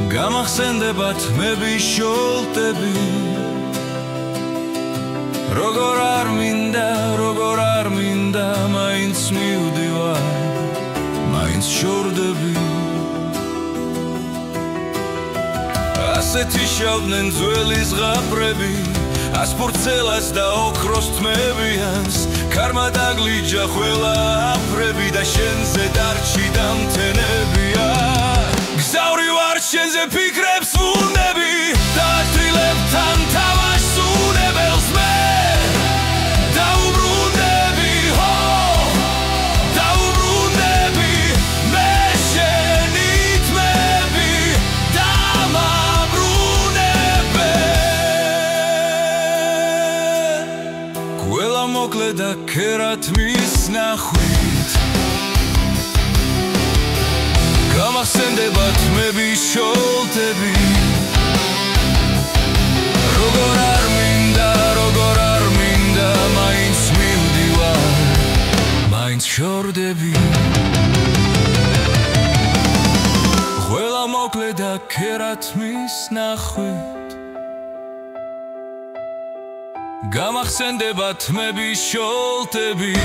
გამახსენდება თმების შოლტები როგორ არ მინდა მაინც მივდივარ მაინც შორდები ასეთი შავდნენ ძველი ზღაპრები ასპორცელას და ოქროს თმებიანს ქარმა დაგლიჯა ყველა აფრები და შენზე დარჩი დამთენებია გზავრი ვარ შენზე ფიქრებს ვუნდები დაათრილებთან თავს უნებელს მე დაუბრუნდები დაუბრუნდები მე შენი თმები დამაბრუნებე ყველა მოკლე და ქერათ მის ნახვით გამახსენდება თმების შოლტები როგორ არ მინდა მაინც მივდივარ მაინც შორდები ყველა მოკლე და ქერათ მის ნახვით გამახსენდება თმების შოლტები